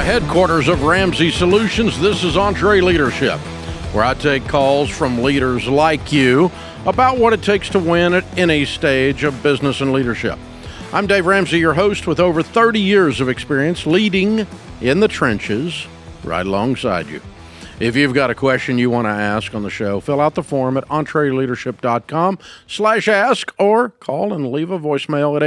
headquarters of Ramsey Solutions, this is EntreLeadership, where I take calls from leaders like you about what it takes to win at any stage of business and leadership. I'm Dave Ramsey, your host, with over 30 years of experience leading in the trenches right alongside you. If you've got a question you want to ask on the show, fill out the form at EntreLeadership.com/ask or call and leave a voicemail at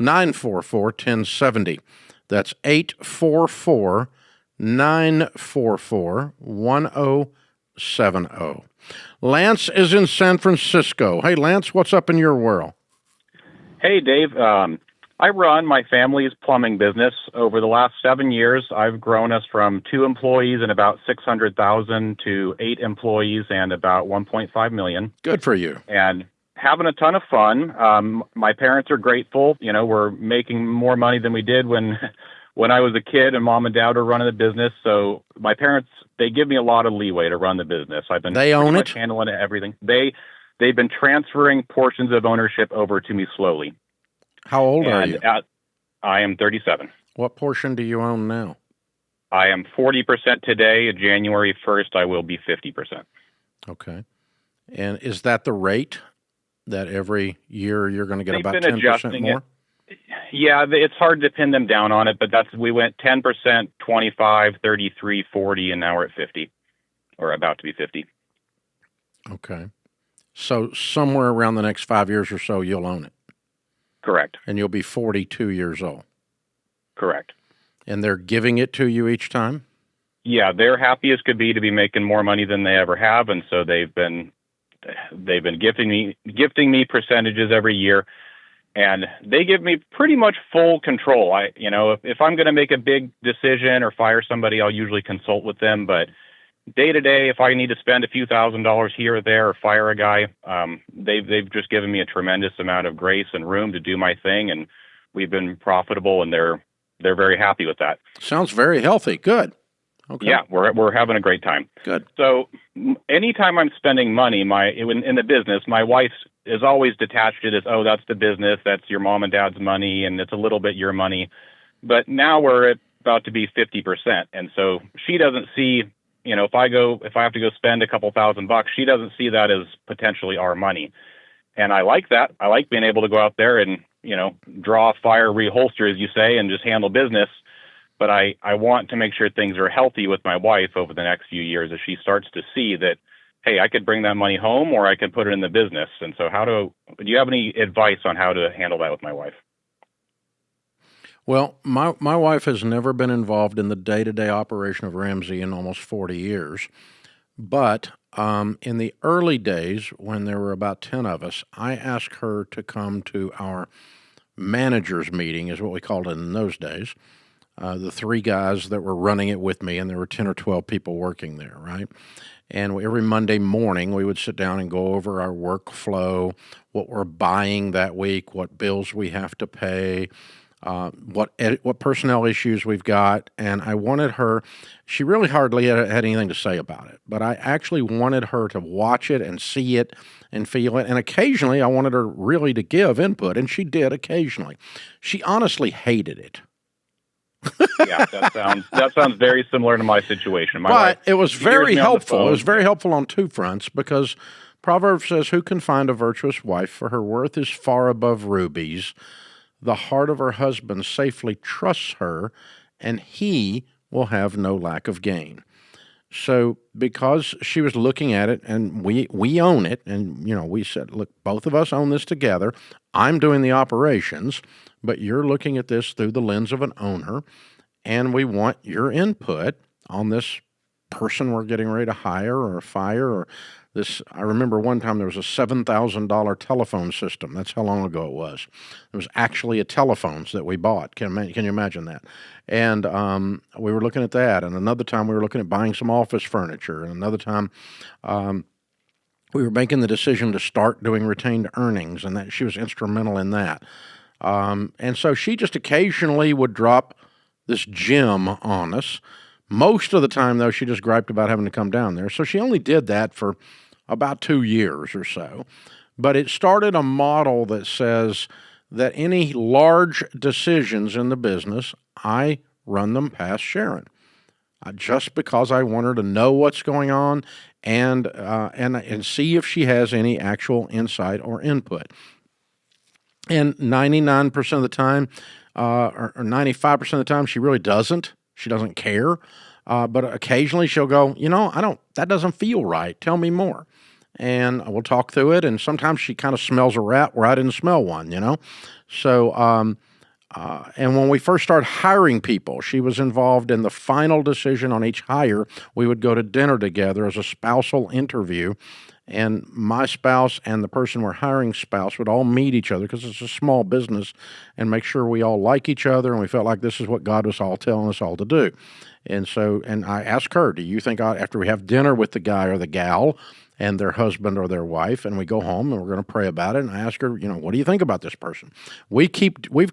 844-944-1070. That's 844-944-1070. Lance is in San Francisco. Hey, Lance, what's up in your world? Hey, Dave. I run my family's plumbing business. Over the last 7 years, I've grown us from 2 employees and about $600,000 to 8 employees and about $1.5 million. Good for you. And having a ton of fun. My parents are grateful. You know, we're making more money than we did when I was a kid and mom and dad were running the business. So my parents, they give me a lot of leeway to run the business. They own it? Handling everything. They've been transferring portions of ownership over to me slowly. How old are you? I am 37. What portion do you own now? I am 40% today. January 1st, I will be 50%. Okay. And is that the rate that every year you're going to get about 10% more? Yeah, it's hard to pin them down on it, but we went 10%, 25, 33, 40, and now we're at 50, or about to be 50. Okay. So somewhere around the next 5 years or so, you'll own it. Correct. And you'll be 42 years old. Correct. And they're giving it to you each time? Yeah, they're happy as could be to be making more money than they ever have, and so they've been gifting me percentages every year, and they give me pretty much full control. If I'm going to make a big decision or fire somebody, I'll usually consult with them, but day to day, if I need to spend a few $1,000s here or there or fire a guy, they've just given me a tremendous amount of grace and room to do my thing, and we've been profitable, and they're very happy with that. Sounds very healthy. Good. Okay. Yeah, we're having a great time. Good. So anytime I'm spending money, in the business, my wife is always detached it as, oh, that's the business, that's your mom and dad's money, and it's a little bit your money. But now we're about to be 50%, and so she doesn't see. If I have to go spend a couple $1,000, she doesn't see that as potentially our money. And I like that. I like being able to go out there and, draw fire, reholster, as you say, and just handle business. But I want to make sure things are healthy with my wife over the next few years as she starts to see that, hey, I could bring that money home or I could put it in the business. And so do you have any advice on how to handle that with my wife? Well, my wife has never been involved in the day-to-day operation of Ramsey in almost 40 years. But in the early days, when there were about 10 of us, I asked her to come to our managers meeting, is what we called it in those days. The 3 guys that were running it with me, and there were 10 or 12 people working there, right? And every Monday morning, we would sit down and go over our workflow, what we're buying that week, what bills we have to pay, what personnel issues we've got. And I wanted her, she really hardly had anything to say about it, but I actually wanted her to watch it and see it and feel it. And occasionally I wanted her really to give input, and she did occasionally. She honestly hated it. Yeah, that sounds very similar to my situation. But it was very helpful. It was very helpful on 2 fronts, because Proverbs says, "Who can find a virtuous wife? For her worth is far above rubies. The heart of her husband safely trusts her, and he will have no lack of gain." So because she was looking at it, and we own it, and we said, look, both of us own this together. I'm doing the operations, but you're looking at this through the lens of an owner, and we want your input on this person we're getting ready to hire or fire, or this. I remember one time there was a $7,000 telephone system. That's how long ago it was. It was actually a telephones that we bought. Can you imagine that? And we were looking at that. And another time we were looking at buying some office furniture. And another time we were making the decision to start doing retained earnings, and that she was instrumental in that. And so she just occasionally would drop this gem on us. Most of the time, though, she just griped about having to come down there. So she only did that for about 2 years or so. But it started a model that says that any large decisions in the business, I run them past Sharon. Just because I want her to know what's going on and see if she has any actual insight or input. And 99% of the time, or 95% of the time, she really doesn't. She doesn't care. But occasionally she'll go, that doesn't feel right. Tell me more. And we'll talk through it. And sometimes she kind of smells a rat where I didn't smell one, So, and when we first started hiring people, she was involved in the final decision on each hire. We would go to dinner together as a spousal interview. And my spouse and the person we're hiring spouse would all meet each other because it's a small business and make sure we all like each other and we felt like this is what God was all telling us all to do. And so, and I asked her, do you think after we have dinner with the guy or the gal and their husband or their wife and we go home and we're going to pray about it, and I ask her, what do you think about this person? We've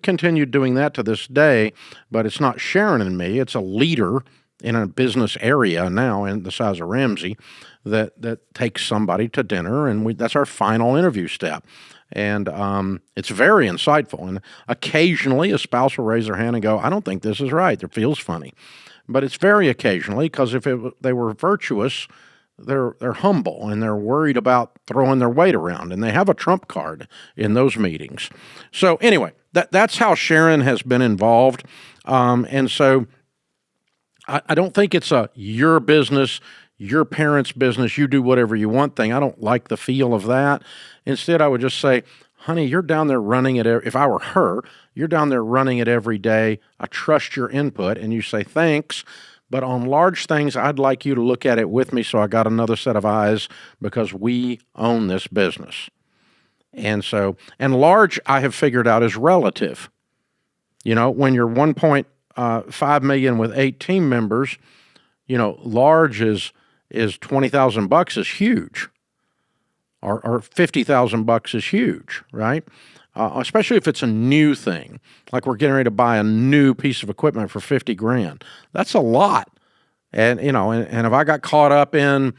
continued doing that to this day, but it's not Sharon and me. It's a leader in a business area now in the size of Ramsey that takes somebody to dinner, and that's our final interview step. And it's very insightful. And occasionally a spouse will raise their hand and go, I don't think this is right. It feels funny. But it's very occasionally, because if they were virtuous, they're humble and they're worried about throwing their weight around, and they have a trump card in those meetings. So anyway, that's how Sharon has been involved. And so I don't think it's your business, your parents' business, you do whatever you want thing. I don't like the feel of that. Instead, I would just say, honey, you're down there running it. If I were her, you're down there running it every day. I trust your input. And you say, thanks. But on large things, I'd like you to look at it with me so I got another set of eyes because we own this business. And so, and large, I have figured out, is relative. When you're 1.5 million with 8 team members, large is $20,000 is huge, or $50,000 is huge, right? Especially if it's a new thing, like we're getting ready to buy a new piece of equipment for $50,000. That's a lot, and and if I got caught up in,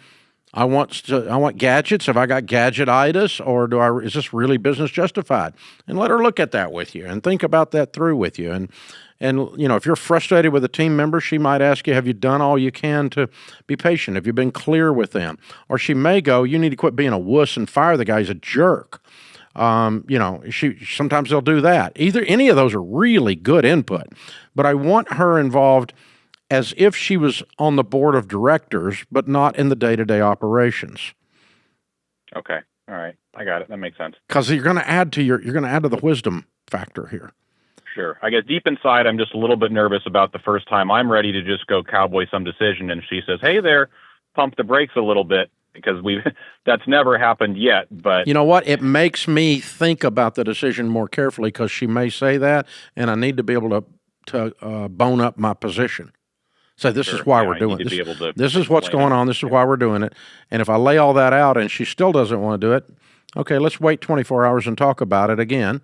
I want gadgets. Have I got gadgetitis, or is this really business justified? And let her look at that with you and think about that through with you. And if you're frustrated with a team member, she might ask you, have you done all you can to be patient? Have you been clear with them? Or she may go, you need to quit being a wuss and fire the guy. He's a jerk. Sometimes they'll do that. Any of those are really good input, but I want her involved as if she was on the board of directors, but not in the day-to-day operations. Okay. All right. I got it. That makes sense. Because you're going to add to the wisdom factor here. Sure. I guess deep inside, I'm just a little bit nervous about the first time I'm ready to just go cowboy some decision, and she says, hey there, pump the brakes a little bit, because that's never happened yet. But you know what? It makes me think about the decision more carefully, because she may say that, and I need to be able to bone up my position. So this is why we're doing this. This is what's going on. This is why we're doing it. And if I lay all that out and she still doesn't want to do it, okay, let's wait 24 hours and talk about it again.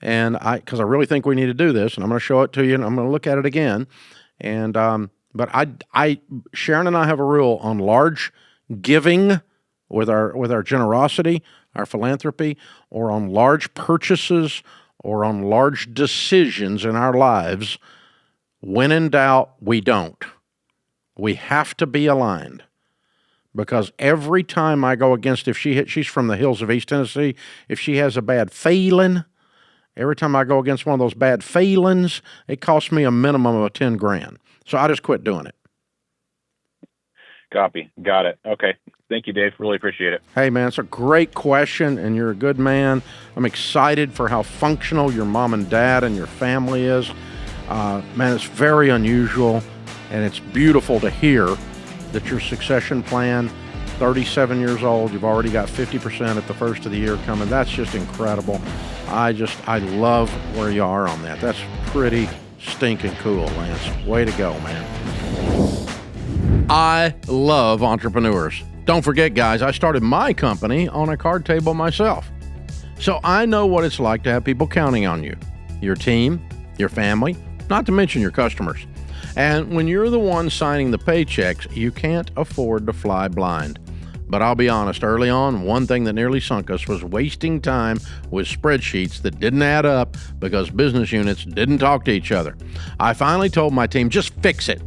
And because I really think we need to do this, and I'm going to show it to you, and I'm going to look at it again. And but Sharon and I have a rule on large giving with our generosity, our philanthropy, or on large purchases, or on large decisions in our lives. When in doubt, we don't. We have to be aligned, because every time I go against, she's from the hills of East Tennessee, if she has a bad feeling, every time I go against one of those bad feelings, it costs me a minimum of $10,000. So I just quit doing it. Copy. Got it. Okay. Thank you, Dave. Really appreciate it. Hey, man, it's a great question, and you're a good man. I'm excited for how functional your mom and dad and your family is. Man, it's very unusual, and it's beautiful to hear that your succession plan, 37 years old, you've already got 50% at the first of the year coming. That's just incredible. I love where you are on that. That's pretty stinking cool, Lance. Way to go, man. I love entrepreneurs. Don't forget, guys, I started my company on a card table myself. So I know what it's like to have people counting on you, your team, your family, not to mention your customers. And when you're the one signing the paychecks, you can't afford to fly blind. But I'll be honest, early on, one thing that nearly sunk us was wasting time with spreadsheets that didn't add up because business units didn't talk to each other. I finally told my team, just fix it.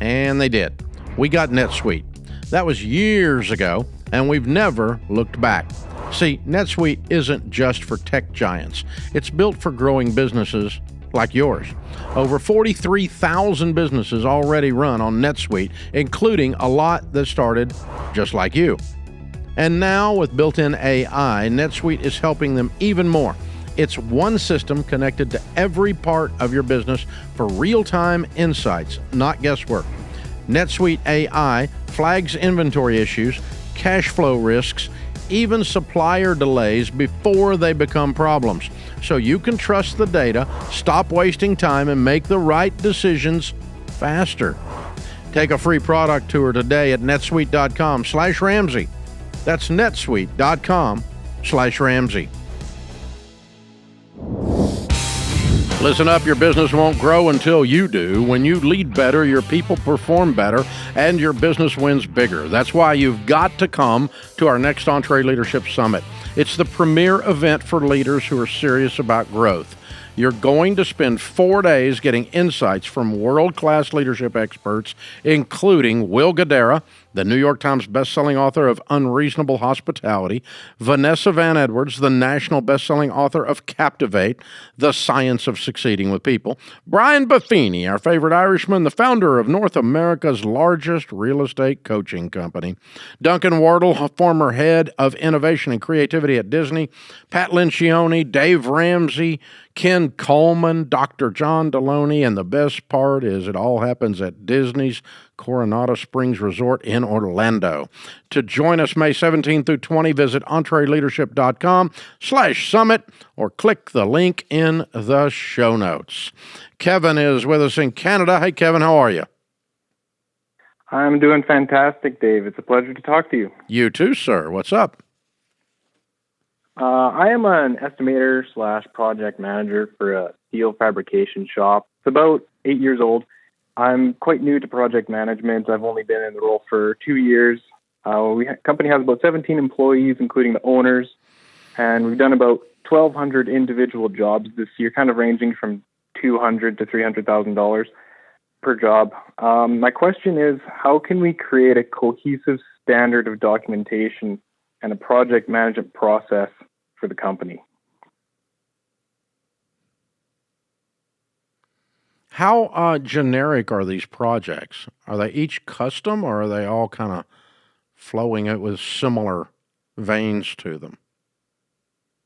And they did. We got NetSuite. That was years ago, and we've never looked back. See, NetSuite isn't just for tech giants. It's built for growing businesses like yours. Over 43,000 businesses already run on NetSuite, including a lot that started just like you. And now with built-in AI, NetSuite is helping them even more. It's one system connected to every part of your business for real-time insights, not guesswork. NetSuite AI flags inventory issues, cash flow risks, even supplier delays before they become problems. So you can trust the data, stop wasting time, and make the right decisions faster. Take a free product tour today at netsuite.com/Ramsey. That's netsuite.com/Ramsey. Listen up, your business won't grow until you do. When you lead better, your people perform better, and your business wins bigger. That's why you've got to come to our next EntreLeadership Summit. It's the premier event for leaders who are serious about growth. You're going to spend 4 days getting insights from world-class leadership experts, including Will Guidara, the New York Times bestselling author of Unreasonable Hospitality, Vanessa Van Edwards, the national bestselling author of Captivate, The Science of Succeeding with People, Brian Buffini, our favorite Irishman, the founder of North America's largest real estate coaching company, Duncan Wardle, former head of innovation and creativity at Disney, Pat Lencioni, Dave Ramsey, Ken Coleman, Dr. John Deloney, and the best part is it all happens at Disney's Coronado Springs Resort in Orlando. To join us May 17 through 20, visit EntreLeadership.com/summit or click the link in the show notes. Kevin is with us in Canada. Hey, Kevin, how are you? I'm doing fantastic, Dave. It's a pleasure to talk to you. You too, sir. What's up? I am an estimator/project manager for a steel fabrication shop. It's about 8 years old. I'm quite new to project management. I've only been in the role for 2 years. Company has about 17 employees, including the owners, and we've done about 1,200 individual jobs this year, kind of ranging from $200,000 to $300,000 per job. My question is, how can we create a cohesive standard of documentation and a project management process for the company? How generic are these projects? Are they each custom, or are they all kind of flowing it with similar veins to them?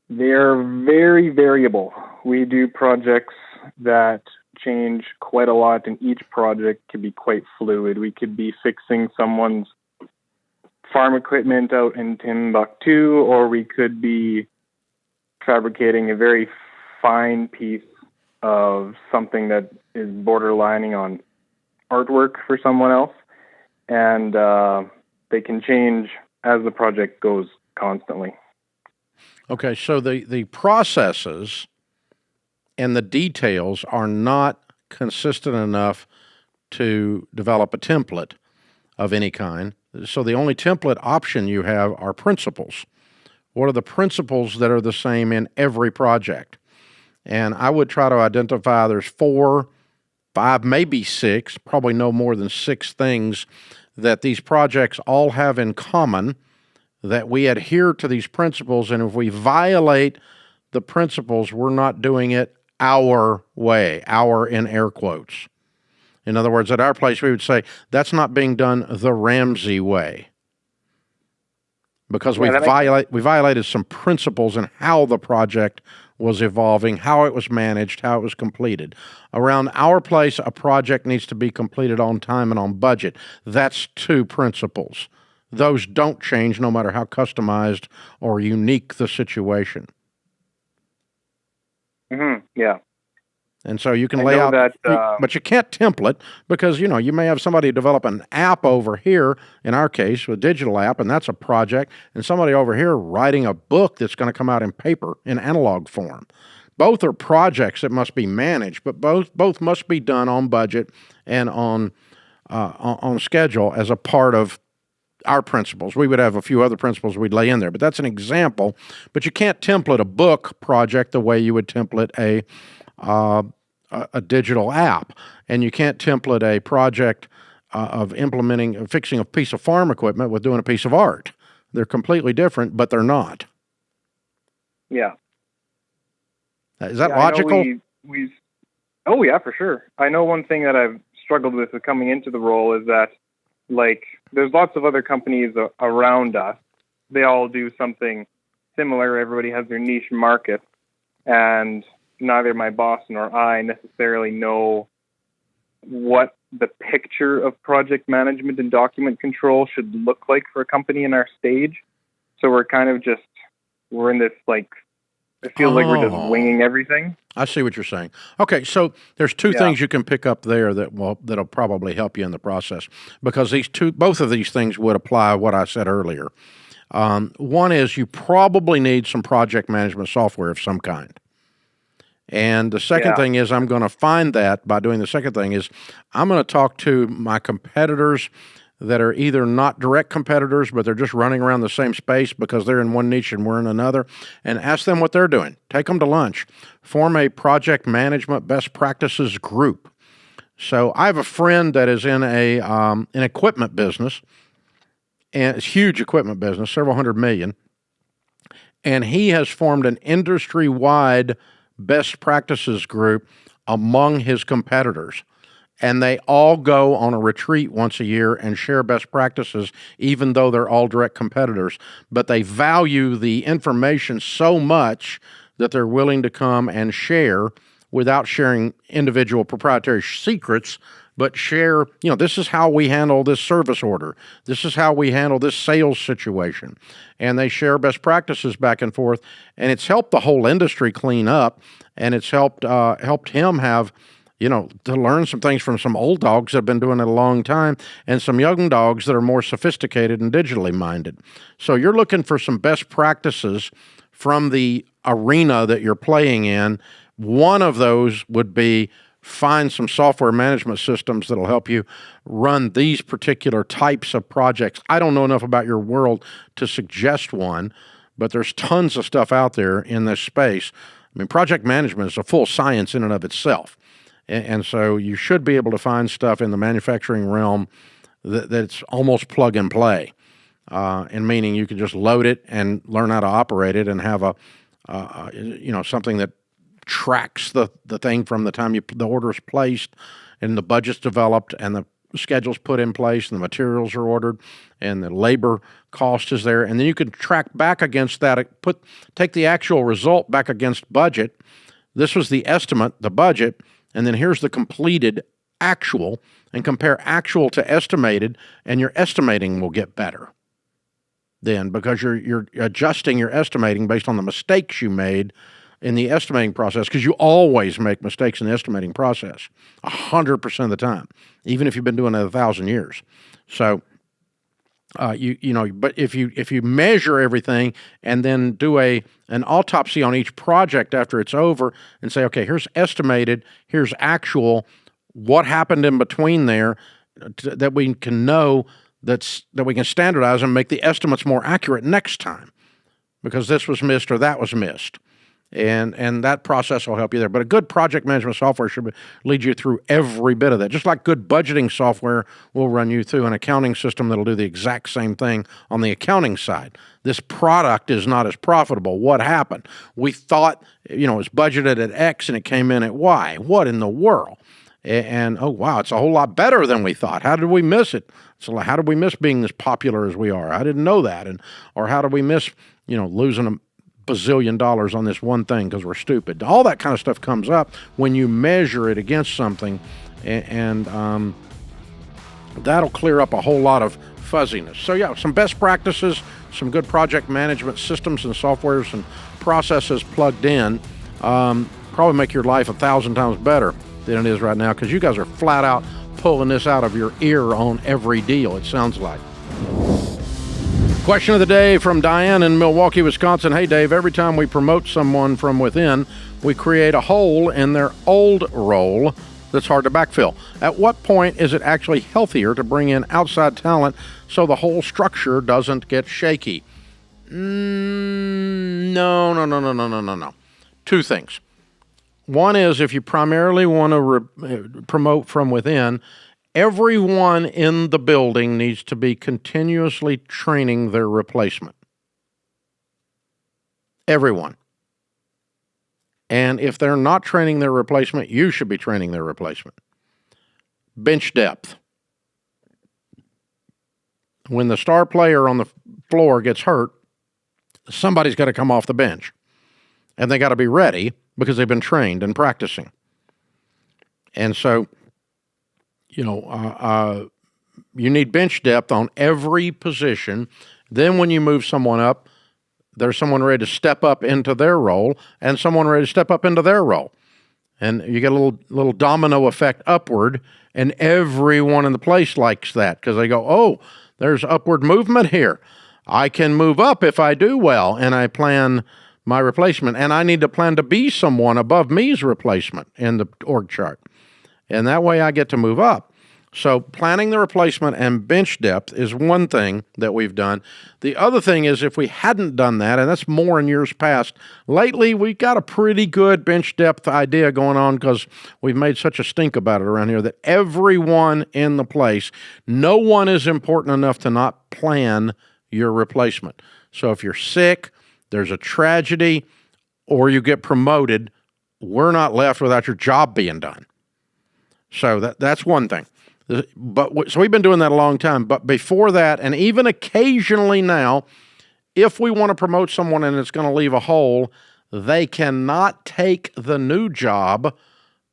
They're very variable. We do projects that change quite a lot, and each project can be quite fluid. We could be fixing someone's farm equipment out in Timbuktu, or we could be fabricating a very fine piece of something that is borderlining on artwork for someone else. And they can change as the project goes constantly. Okay, so the processes and the details are not consistent enough to develop a template of any kind. So the only template option you have are principles. What are the principles that are the same in every project? And I would try to identify there's 4, 5, maybe 6, probably no more than 6 things that these projects all have in common, that we adhere to these principles, and if we violate the principles, we're not doing it our way, our in air quotes. In other words, at our place, we would say, that's not being done the Ramsey way. Because we violated some principles in how the project was evolving, how it was managed, how it was completed. Around our place, a project needs to be completed on time and on budget. That's 2 principles. Those don't change no matter how customized or unique the situation. Mm-hmm. Yeah. And so you can lay out, that, but you can't template because, you may have somebody develop an app over here, in our case, a digital app, and that's a project, and somebody over here writing a book that's going to come out in paper, in analog form. Both are projects that must be managed, but both must be done on budget and on schedule as a part of our principles. We would have a few other principles we'd lay in there, but that's an example. But you can't template a book project the way you would template a digital app, and you can't template a project of fixing a piece of farm equipment with doing a piece of art. They're completely different, but they're not. Yeah. Is that logical? Oh, yeah, for sure. I know one thing that I've struggled with coming into the role is that, like, there's lots of other companies around us. They all do something similar. Everybody has their niche market, and neither my boss nor I necessarily know what the picture of project management and document control should look like for a company in our stage. So we're kind of we're in this, like, it feels like we're just winging everything. I see what you're saying. Okay, so there's two things you can pick up there that'll probably help you in the process, because both of these things would apply what I said earlier. One is you probably need some project management software of some kind. And the second thing is I'm going to find that by doing the second thing is I'm going to talk to my competitors that are either not direct competitors, but they're just running around the same space because they're in one niche and we're in another, and ask them what they're doing. Take them to lunch. Form a project management best practices group. So I have a friend that is in an equipment business, and it's a huge equipment business, several $100 million, and he has formed an industry-wide best practices group among his competitors. And they all go on a retreat once a year and share best practices, even though they're all direct competitors. But they value the information so much that they're willing to come and share without sharing individual proprietary secrets, but share, this is how we handle this service order. This is how we handle this sales situation. And they share best practices back and forth. And it's helped the whole industry clean up. And it's helped him have, to learn some things from some old dogs that have been doing it a long time and some young dogs that are more sophisticated and digitally minded. So you're looking for some best practices from the arena that you're playing in. One of those would be find some software management systems that'll help you run these particular types of projects. I don't know enough about your world to suggest one, but there's tons of stuff out there in this space. I mean, project management is a full science in and of itself. And so you should be able to find stuff in the manufacturing realm that's almost plug and play, and meaning you can just load it and learn how to operate it and have something that tracks the thing from the time the order is placed and the budget's developed and the schedule's put in place and the materials are ordered and the labor cost is there. And then you can track back against that, take the actual result back against budget. This was the estimate, the budget, and then here's the completed actual, and compare actual to estimated, and your estimating will get better then, because you're adjusting your estimating based on the mistakes you made in the estimating process, because you always make mistakes in the estimating process 100% of the time, even if you've been doing it 1,000 years. So but if you measure everything and then do an autopsy on each project after it's over and say, okay, here's estimated, here's actual, what happened in between there, that we can know that we can standardize and make the estimates more accurate next time, because this was missed or that was missed. And that process will help you there. But a good project management software should lead you through every bit of that. Just like good budgeting software will run you through an accounting system that'll do the exact same thing on the accounting side. This product is not as profitable. What happened? We thought, it was budgeted at X and it came in at Y. What in the world? And oh, wow, it's a whole lot better than we thought. How did we miss it? So how did we miss being as popular as we are? I didn't know that. Or how did we miss, losing a bazillion dollars on this one thing because we're stupid? All that kind of stuff comes up when you measure it against something, and that'll clear up a whole lot of fuzziness. So yeah, some best practices, some good project management systems and softwares and processes plugged in, probably make your life 1,000 times better than it is right now, because you guys are flat out pulling this out of your ear on every deal, it sounds like. Question of the day from Diane in Milwaukee, Wisconsin. Hey, Dave, every time we promote someone from within, we create a hole in their old role that's hard to backfill? At what point is it actually healthier to bring in outside talent so the whole structure doesn't get shaky? No. Two things. One is if you primarily want to promote from within, everyone in the building needs to be continuously training their replacement. Everyone. And if they're not training their replacement, you should be training their replacement. Bench depth. When the star player on the floor gets hurt, somebody's got to come off the bench. And they got to be ready because they've been trained and practicing. And so, you need bench depth on every position. Then when you move someone up, there's someone ready to step up into their role and someone ready to step up into their role. And you get a little domino effect upward, and everyone in the place likes that because they go, oh, there's upward movement here. I can move up if I do well, and I plan my replacement. And I need to plan to be someone above me's replacement in the org chart. And that way I get to move up. So planning the replacement and bench depth is one thing that we've done. The other thing is if we hadn't done that, and that's more in years past, lately we've got a pretty good bench depth idea going on because we've made such a stink about it around here that everyone in the place, no one is important enough to not plan your replacement. So if you're sick, there's a tragedy, or you get promoted, we're not left without your job being done. So that's one thing. So we've been doing that a long time. But before that, and even occasionally now, if we want to promote someone and it's going to leave a hole, they cannot take the new job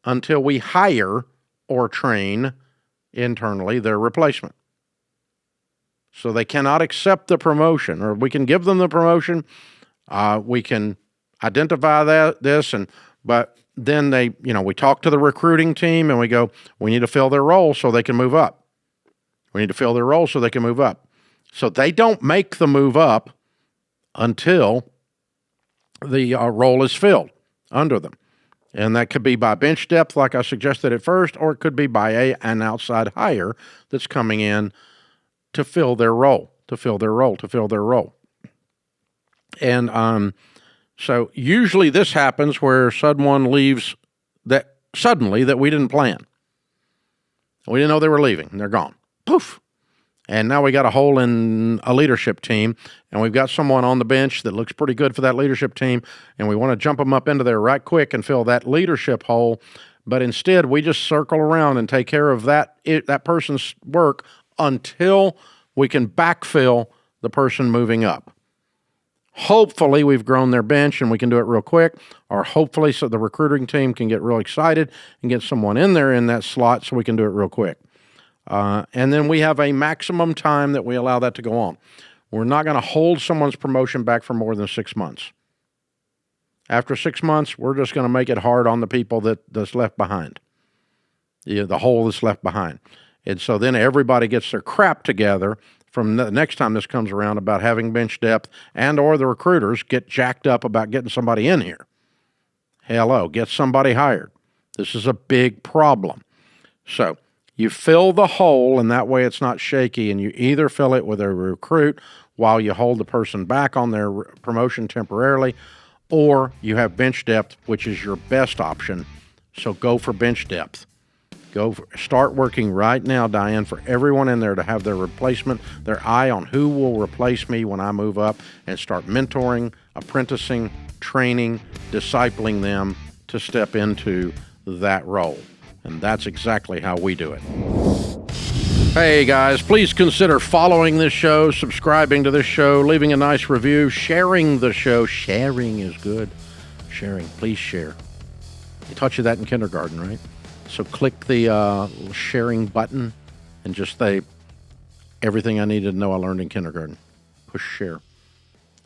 until we hire or train internally their replacement. So they cannot accept the promotion, or we can give them the promotion. We can identify but then we talk to the recruiting team and we go, we need to fill their role so they can move up. We need to fill their role so they can move up. So they don't make the move up until the role is filled under them. And that could be by bench depth, like I suggested at first, or it could be by an outside hire that's coming in to fill their role. And so usually this happens where someone leaves that suddenly that we didn't plan. We didn't know they were leaving, and they're gone. Poof. And now we got a hole in a leadership team, and we've got someone on the bench that looks pretty good for that leadership team, and we want to jump them up into there right quick and fill that leadership hole. But instead, we just circle around and take care of that person's work until we can backfill the person moving up. Hopefully, we've grown their bench and we can do it real quick, or hopefully so the recruiting team can get real excited and get someone in there in that slot so we can do it real quick. And then we have a maximum time that we allow that to go on. We're not going to hold someone's promotion back for more than 6 months. After 6 months, we're just going to make it hard on the people that's left behind, the hole that's left behind. And so then everybody gets their crap together from the next time this comes around about having bench depth, and or the recruiters get jacked up about getting somebody in here. Hello, get somebody hired. This is a big problem. So you fill the hole, and that way it's not shaky, and you either fill it with a recruit while you hold the person back on their promotion temporarily, or you have bench depth, which is your best option. So go for bench depth. Start working right now, Diane, for everyone in there to have their replacement, their eye on who will replace me when I move up, and start mentoring, apprenticing, training, discipling them to step into that role. And that's exactly how we do it. Hey guys, please consider following this show, subscribing to this show, leaving a nice review, sharing the show. Sharing is good. Please share. They taught you that in kindergarten, right? So click the sharing button and just say, everything I needed to know I learned in kindergarten. Push share.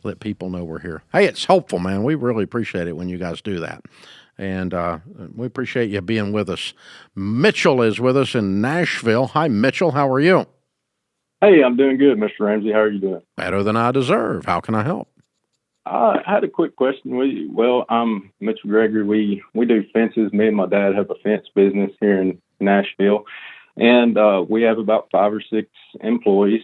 Let people know we're here. Hey, it's helpful, man. We really appreciate it when you guys do that. And we appreciate you being with us. Mitchell is with us in Nashville. Hi, Mitchell. How are you? Hey, I'm doing good, Mr. Ramsey. How are you doing? Better than I deserve. How can I help? I had a quick question. I'm Mitchell Gregory. We do fences. Me and my dad have a fence business here in Nashville, and we have about 5 or 6 employees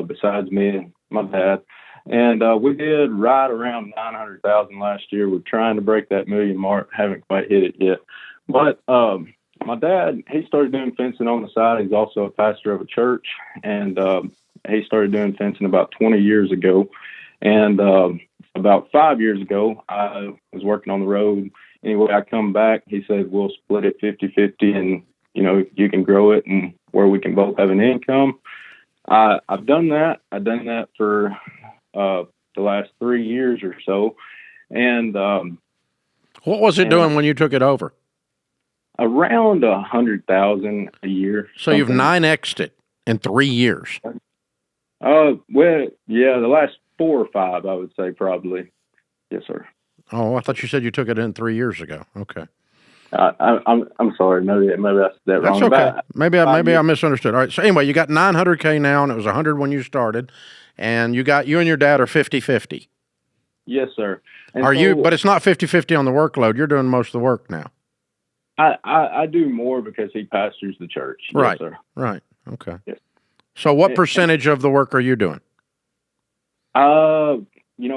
besides me and my dad. And we did right around 900,000 last year. We're trying to break that million mark. Haven't quite hit it yet. But my dad, he started doing fencing on the side. He's also a pastor of a church, and he started doing fencing about 20 years ago. And about 5 years ago, I was working on the road. Anyway, I come back. He said, we'll split it 50-50, and, you can grow it and where we can both have an income. I've done that. I've done that for the last 3 years or so. And what was it doing when you took it over? Around 100,000 a year. So you've 9x'd it in 3 years. Well, yeah, the last 4 or 5, I would say probably. Yes, sir. Oh, I thought you said you took it in 3 years ago. Okay. I'm sorry. Maybe I said that wrong. That's okay. Maybe I misunderstood. All right. So anyway, you got 900K now, and it was 100 when you started, and you and your dad are 50-50. Yes, sir. And but it's not 50-50 on the workload. You're doing most of the work now. I do more because he pastors the church. Right. Yes, sir. Right. Okay. Yes. So what percentage of the work are you doing?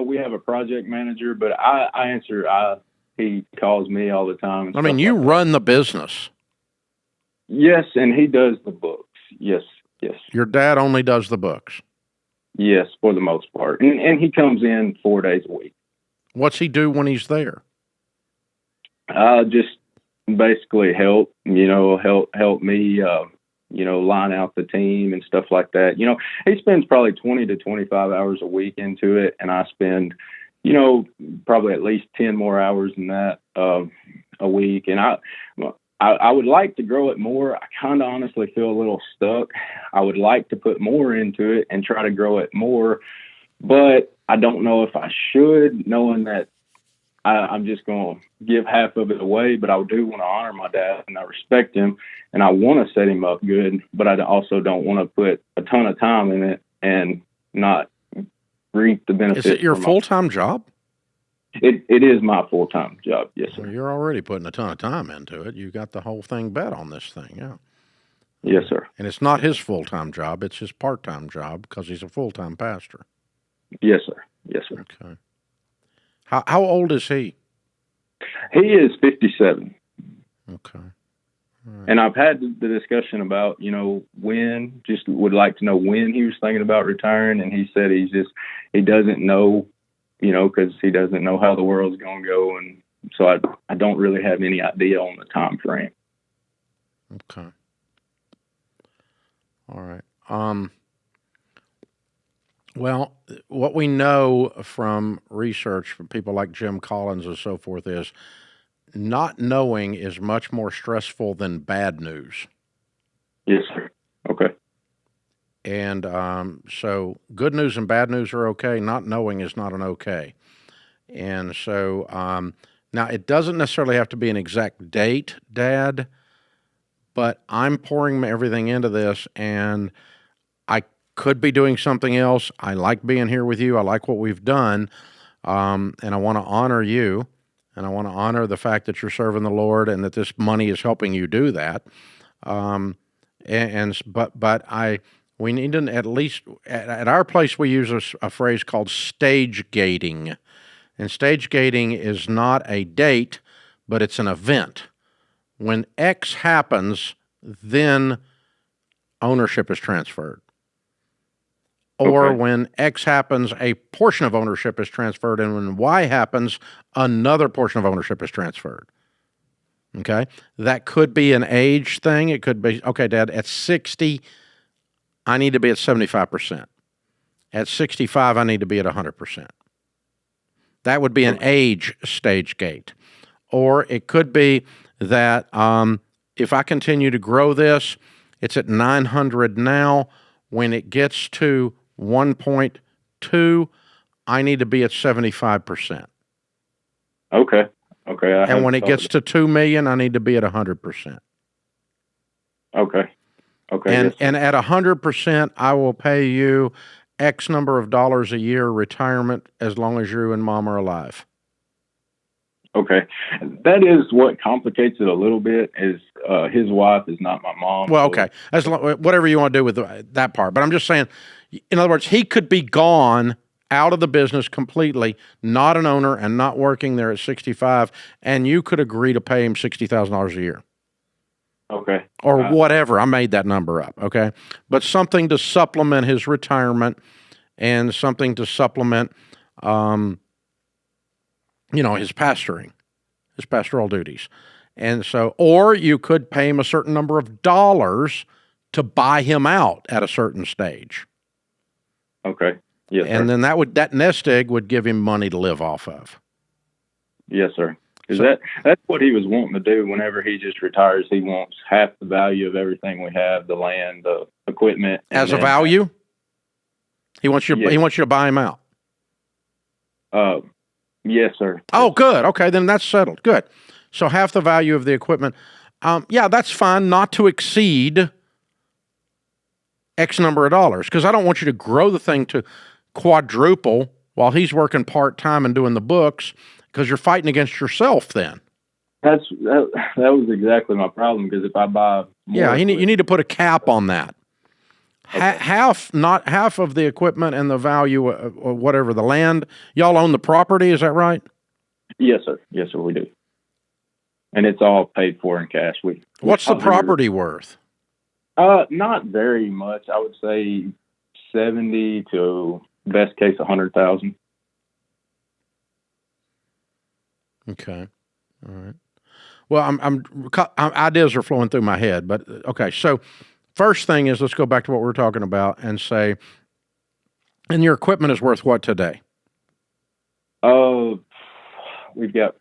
We have a project manager, but I answer. He calls me all the time. I mean, you run the business. Yes, and he does the books. Yes. Your dad only does the books. Yes, for the most part, and he comes in 4 days a week. What's he do when he's there? Just basically help me, line out the team and stuff like that. He spends probably 20 to 25 hours a week into it, and I spend, probably at least 10 more hours than that a week. And I would like to grow it more. I kind of honestly feel a little stuck. I would like to put more into it and try to grow it more, but I don't know if I should, knowing that I'm just going to give half of it away. But I do want to honor my dad, and I respect him, and I want to set him up good, but I also don't want to put a ton of time in it and not reap the benefits. Is it your full-time job? It is my full-time job, yes, sir. Well, you're already putting a ton of time into it. You got the whole thing bet on this thing, yeah. Yes, sir. And it's not his full-time job, it's his part-time job because he's a full-time pastor. Yes, sir. Yes, sir. Okay. How old is he? He is 57. Okay. Right. And I've had the discussion about, just would like to know when he was thinking about retiring. And he said he doesn't know, because he doesn't know how the world's going to go. And so I don't really have any idea on the time frame. Okay. All right. Well, what we know from research from people like Jim Collins and so forth is not knowing is much more stressful than bad news. Yes, sir. Okay. And so good news and bad news are okay. Not knowing is not an okay. And so now it doesn't necessarily have to be an exact date, Dad, but I'm pouring everything into this, and I could be doing something else. I like being here with you. I like what we've done, and I want to honor you, and I want to honor the fact that you're serving the Lord and that this money is helping you do that. We need to at least at our place we use a phrase called stage gating, and stage gating is not a date, but it's an event. When X happens, then ownership is transferred. Or okay. When X happens, a portion of ownership is transferred, and when Y happens, another portion of ownership is transferred. Okay? That could be an age thing. It could be, okay, Dad, at 60, I need to be at 75%. At 65, I need to be at 100%. That would be an age stage gate. Or it could be that if I continue to grow this, it's at 900 now. When it gets to 1.2, I need to be at 75%. Okay. And when it gets to 2 million, I need to be at 100%. Okay. And at 100%, I will pay you X number of dollars a year retirement as long as you and mom are alive. Okay. That is what complicates it a little bit is his wife is not my mom. Well, okay. Whatever you want to do with that part. But I'm just saying, in other words, he could be gone out of the business completely, not an owner and not working there at 65, and you could agree to pay him $60,000 a year. Okay. Or whatever. I made that number up, okay? But something to supplement his retirement and something to supplement, his pastoring, his pastoral duties. And so, or you could pay him a certain number of dollars to buy him out at a certain stage. Okay. Yes, and sir. then that nest egg would give him money to live off of. Yes, sir. Because that's what he was wanting to do. Whenever he just retires, he wants half the value of everything we have, the land, the equipment. As a value? He wants you to buy him out. Yes, sir. Oh, good. Okay, then that's settled. Good. So half the value of the equipment. That's fine, not to exceed X number of dollars, because I don't want you to grow the thing to quadruple while he's working part-time and doing the books, because you're fighting against yourself then. That was exactly my problem, because if I buy more you need to put a cap on that. Okay. Half of the equipment and the value of whatever, the land. Y'all own the property, is that right? Yes, sir. Yes, sir, we do. And it's all paid for in cash. What's the property worth? Not very much. I would say 70 to best case 100,000. Okay. All right. Well, I'm ideas are flowing through my head, but okay. So first thing is, let's go back to what we were talking about and say, and your equipment is worth what today? We've got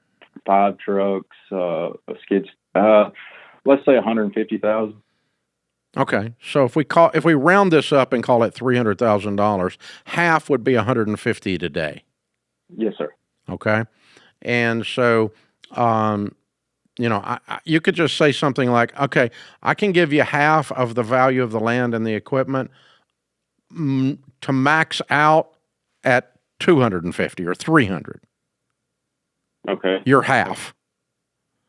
5 trucks, a skid. Let's say 150,000. Okay, so if we round this up and call it $300,000, half would be 150 today. Yes, sir. Okay, and so you could just say something like, okay, I can give you half of the value of the land and the equipment to max out at 250 or 300. Okay. You're half.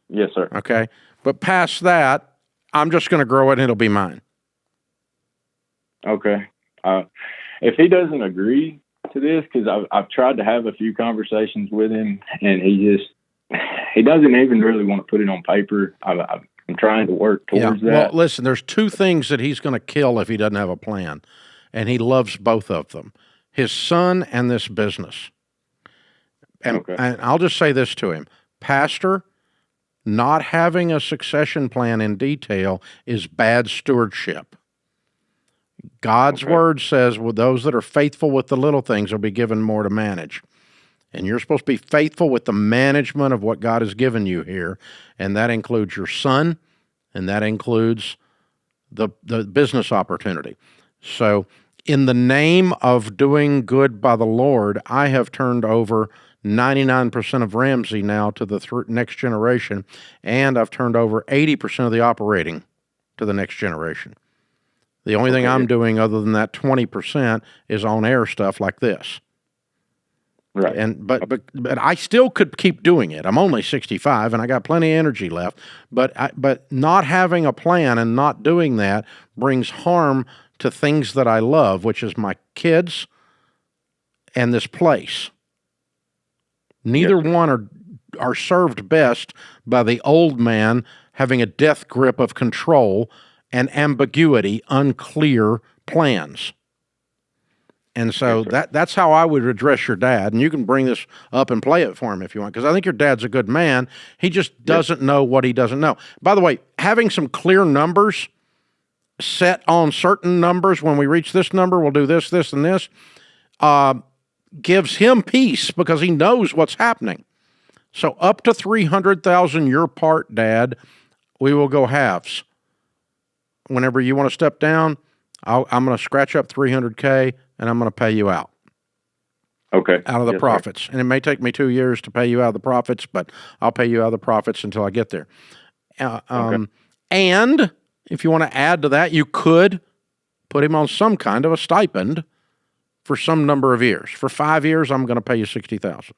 Yes, sir. Okay, but past that, I'm just going to grow it and it'll be mine. Okay. If he doesn't agree to this, because I've tried to have a few conversations with him, and he doesn't even really want to put it on paper. I'm trying to work towards that. Well, listen, there's 2 things that he's going to kill if he doesn't have a plan, and he loves both of them, his son and this business. And I'll just say this to him, Pastor, not having a succession plan in detail is bad stewardship. God's word says, well, those that are faithful with the little things will be given more to manage. And you're supposed to be faithful with the management of what God has given you here. And that includes your son, and that includes the business opportunity. So in the name of doing good by the Lord, I have turned over 99% of Ramsey now to the next generation, and I've turned over 80% of the operating to the next generation. The only thing I'm doing other than that 20% is on-air stuff like this. Right. And but I still could keep doing it. I'm only 65 and I got plenty of energy left. But not having a plan and not doing that brings harm to things that I love, which is my kids and this place. Neither one are served best by the old man having a death grip of control and ambiguity, unclear plans. And so that's how I would address your dad. And you can bring this up and play it for him if you want, because I think your dad's a good man. He just doesn't know what he doesn't know. By the way, having some clear numbers set on certain numbers, when we reach this number, we'll do this, this, and this, gives him peace because he knows what's happening. So up to 300,000 your part, Dad, we will go halves. Whenever you want to step down, I'm going to scratch up 300K and I'm going to pay you out. Okay. Out of the profits. And it may take me 2 years to pay you out of the profits, but I'll pay you out of the profits until I get there. And if you want to add to that, you could put him on some kind of a stipend for some number of years. For 5 years, I'm going to pay you $60,000.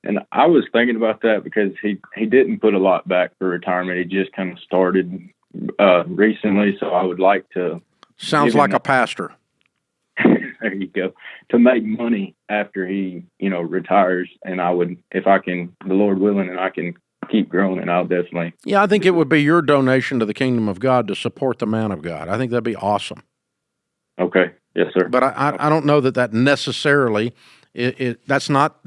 And I was thinking about that because he didn't put a lot back for retirement. He just kind of started recently, so I would like to. Sounds like a pastor. There you go. To make money after he, retires, and I would, if I can, the Lord willing, and I can keep growing, and I'll definitely. Yeah, I think it would be your donation to the kingdom of God to support the man of God. I think that'd be awesome. Okay. Yes, sir. But I don't know that necessarily. That's not.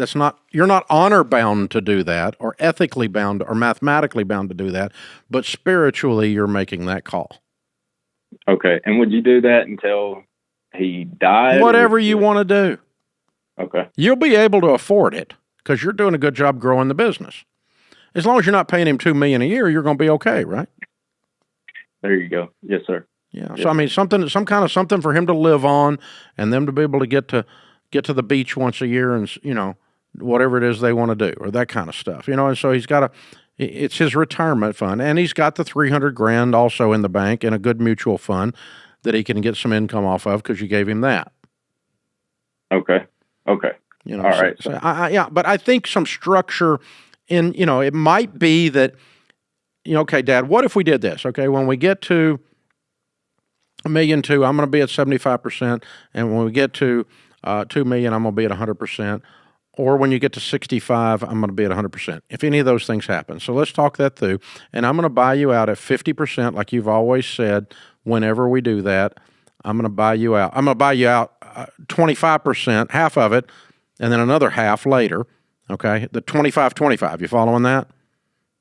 You're not honor bound to do that, or ethically bound, or mathematically bound to do that. But spiritually, you're making that call. Okay. And would you do that until he died? Whatever you want to do. Okay. You'll be able to afford it because you're doing a good job growing the business. As long as you're not paying him $2 million a year, you're going to be okay, right? There you go. Yes, sir. Yeah. Yes. So I mean, some kind of something for him to live on, and them to be able to get to the beach once a year, and whatever it is they want to do, or that kind of stuff. And so he's got it's his retirement fund, and he's got the $300,000 also in the bank in a good mutual fund that he can get some income off of because you gave him that. Okay. All right. So but I think some structure in, it might be that, okay, Dad, what if we did this? Okay, when we get to $1.2 million, I'm going to be at 75%, and when we get to $2 million, I'm going to be at 100%. Or when you get to 65, I'm going to be at 100%, if any of those things happen. So let's talk that through. And I'm going to buy you out at 50%, like you've always said. Whenever we do that, I'm going to buy you out. I'm going to buy you out 25%, half of it, and then another half later. Okay, the 25-25. You following that?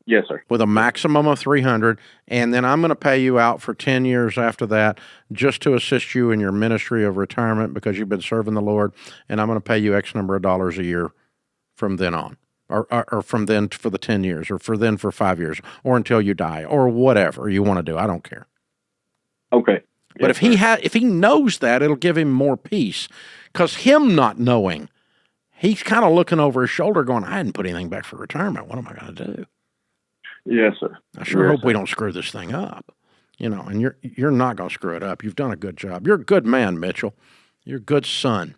Yes, sir. With a maximum of 300, and then I'm going to pay you out for 10 years after that, just to assist you in your ministry of retirement because you've been serving the Lord, and I'm going to pay you X number of dollars a year from then on, or from then for the 10 years, or for 5 years, or until you die, or whatever you want to do. I don't care. Okay. But yes, if he knows that, it'll give him more peace, because him not knowing, he's kind of looking over his shoulder, going, "I hadn't put anything back for retirement. What am I going to do?" Yes, sir. I sure hope we don't screw this thing up, and you're not going to screw it up. You've done a good job. You're a good man, Mitchell. You're a good son,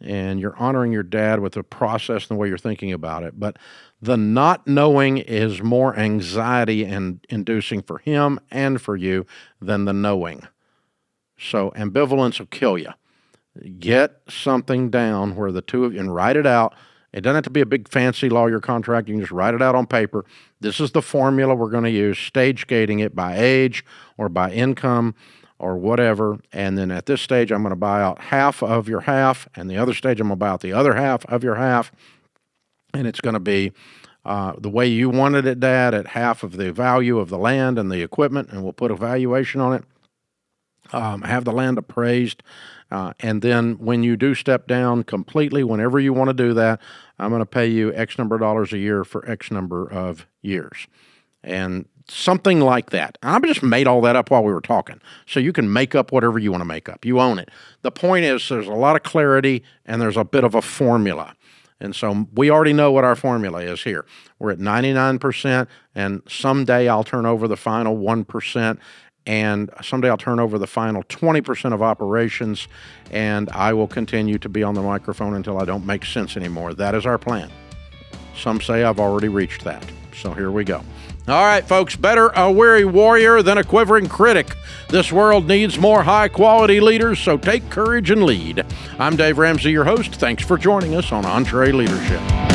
and you're honoring your dad with the process and the way you're thinking about it. But the not knowing is more anxiety and inducing for him and for you than the knowing. So ambivalence will kill you. Get something down where the two of you, and write it out. It doesn't have to be a big fancy lawyer contract. You can just write it out on paper. This is the formula we're going to use, stage gating it by age or by income or whatever. And then at this stage, I'm going to buy out half of your half, and the other stage, I'm going to buy out the other half of your half. And it's going to be the way you wanted it, Dad, at half of the value of the land and the equipment, and we'll put a valuation on it. Have the land appraised. And then when you do step down completely, whenever you want to do that, I'm going to pay you X number of dollars a year for X number of years. And something like that. And I just made all that up while we were talking. So you can make up whatever you want to make up. You own it. The point is there's a lot of clarity and there's a bit of a formula. And so we already know what our formula is here. We're at 99%, and someday I'll turn over the final 1%. And someday I'll turn over the final 20% of operations, and I will continue to be on the microphone until I don't make sense anymore. That is our plan. Some say I've already reached that. So here we go. All right, folks, better a weary warrior than a quivering critic. This world needs more high-quality leaders, so take courage and lead. I'm Dave Ramsey, your host. Thanks for joining us on EntreLeadership.